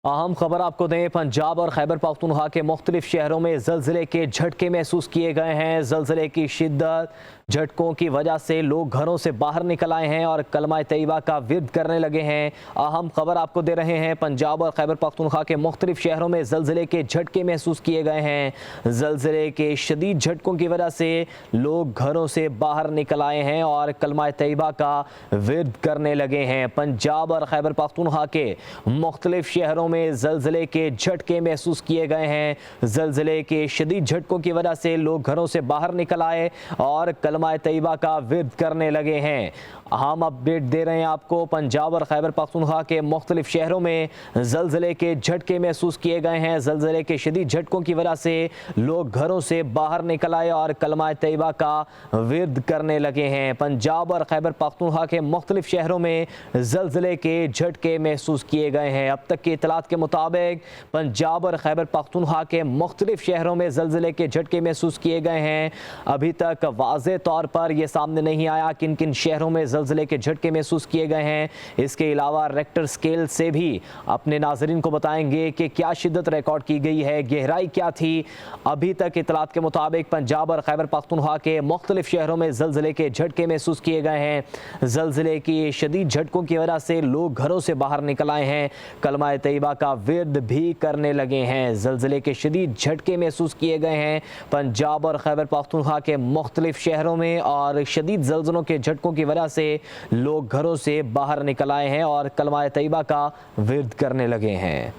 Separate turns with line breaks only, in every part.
अहम खबर आपको दें, पंजाब और खैबर पख्तूनख्वा के मुख्तलिफ शहरों में ज़लज़ले के झटके महसूस किए गए हैं। ज़लज़ले की शिद्दत झटकों की वजह से लोग घरों से बाहर निकल आए हैं और कलमा तैयबा का विर्द करने लगे हैं। अहम खबर आपको दे रहे हैं, पंजाब और खैबर पख्तूनख्वा के मुख्तलिफ शहरों में ज़लज़ले के झटके महसूस किए गए हैं। ज़लज़ले के शदीद झटकों की वजह से लोग घरों से बाहर निकल आए हैं और कलमा तैयबा का विर्द करने लगे हैं। पंजाब और खैबर पख्तूनख्वा के मुख्तलिफ शहरों में ज़लज़ले के झटके महसूस किए गए हैं। ज़लज़ले के शदीद झटकों की वजह से लोग घरों से बाहर निकल आए और कलमा तैयबा का विर्द करने लगे हैं। अहम अपडेट दे रहे हैं आपको, पंजाब और खैबर पख्तूनख्वा के मुख्तलिफ शहरों में ज़लज़ले के झटके महसूस किए गए हैं। ज़लज़ले के शदीद झटकों की वजह से लोग घरों से बाहर निकल आए और कलमा तैयबा का विर्द करने लगे हैं। पंजाब और खैबर पख्तूनख्वा के मुख्तलिफ शहरों में ज़लज़ले के झटके महसूस किए गए हैं। अब तक की इतलात के मुताबिक पंजाब और खैबर पख्तूनख्वा के मुख्तलिफ शहरों में ज़लज़ले के झटके महसूस किए गए हैं। अभी तक वाज़े तौर पर यह सामने नहीं आया किन किन शहरों में ज़लज़ले के झटके महसूस किए गए हैं। इसके अलावा रेक्टर स्केल से भी अपने नाज़रीन को बताएंगे कि क्या शिद्दत रिकॉर्ड की गई है, गहराई क्या थी। अभी तक इतलात के मुताबिक पंजाब और खैबर पख्तूनख्वा के मुख्तलिफ शहरों में ज़लज़ले के झटके महसूस किए गए हैं। ज़लज़ले की शदीद झटकों की वजह से लोग घरों से बाहर निकल आए हैं, कलमा तैयबा का विर्द भी करने लगे हैं। ज़लज़ले के शदीद झटके महसूस किए गए हैं पंजाब और खैबर पख्तूनख्वा के मुख्तलिफ शहरों में और शदीद ज़लज़लों के झटकों की वजह से लोग घरों से बाहर निकल आए हैं और कलमा तैयबा का विर्द करने लगे हैं।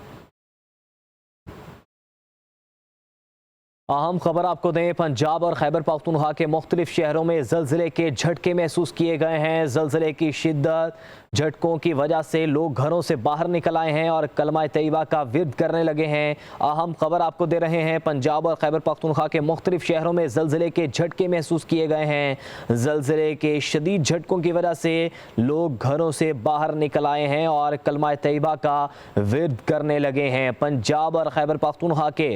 अहम खबर आपको दें, पंजाब और खैबर पख्तूनख्वा के मुख्तलिफ शहरों में ज़लज़ले के झटके महसूस किए गए हैं। ज़लज़ले की शिद्दत झटकों की वजह से लोग घरों से बाहर निकल आए हैं और कलमा तैयबा का विर्द करने लगे हैं। अहम खबर आपको दे रहे हैं, पंजाब और खैबर पख्तूनख्वा के मुख्तलिफ शहरों में ज़लज़ले के झटके महसूस किए गए हैं। ज़लज़ले के शदीद झटकों की वजह से लोग घरों से बाहर निकल आए हैं और कलमा तैयबा का विर्द करने लगे हैं। पंजाब और खैबर पख्तूनख्वा के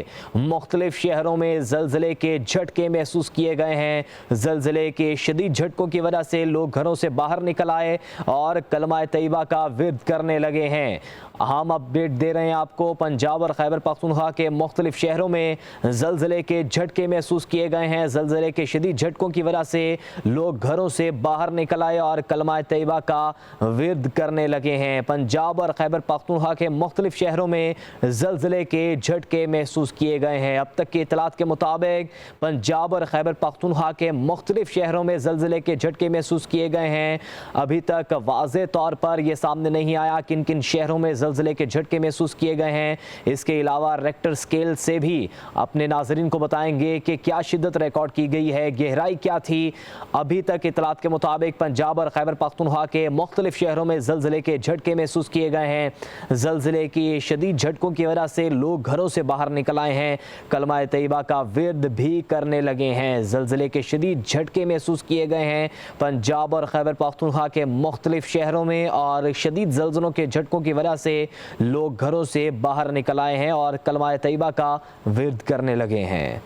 मुख्तलिफ शहरों में ज़लज़ले के झटके महसूस किए गए हैं। ज़लज़ले के शदीद झटकों की वजह से लोग घरों से बाहर निकल आए और कलमा तैयबा का विर्द करने लगे हैं। अहम अपडेट दे रहे हैं आपको, पंजाब और खैबर पख्तूनख्वा के मुख्तलिफ शहरों में ज़लज़ले के झटके महसूस किए गए हैं। ज़लज़ले के शदीद झटकों की वजह से लोग घरों से बाहर निकल आए और कलमा तैयबा का विर्द करने लगे हैं। पंजाब और खैबर पख्तूनख्वा के मुख्तलिफ शहरों में ज़लज़ले के झटके महसूस किए गए हैं। अब तक की इतलात के मुताबिक पंजाब और खैबर पख्तूनख्वा के मुख्तलिफ शहरों में ज़लज़ले के झटके महसूस किए गए हैं। अभी तक वाज़े तौर पर यह सामने नहीं आया किन किन शहरों में ज़लज़ले के झटके महसूस किए गए हैं। इसके अलावा रेक्टर स्केल से भी अपने नाज़रीन को बताएंगे कि क्या शिद्दत रिकॉर्ड की गई है, गहराई क्या थी। अभी तक इतलात के मुताबिक पंजाब और खैबर पख्तूनख्वा के मुख्तलिफ शहरों में ज़लज़ले के झटके महसूस किए गए हैं। ज़लज़ले की शदीद झटकों की वजह से लोग घरों से बाहर निकल आए हैं, कलमा तैयबा का विर्द भी करने लगे हैं। ज़लज़ले के शदीद झटके महसूस किए गए हैं पंजाब और खैबर पख्तूनख्वा के मुख्तलिफ शहरों में और शदीद ज़लज़लों के झटकों की वजह से लोग घरों से बाहर निकल आए हैं और कलमा तैयबा का विर्द करने लगे हैं।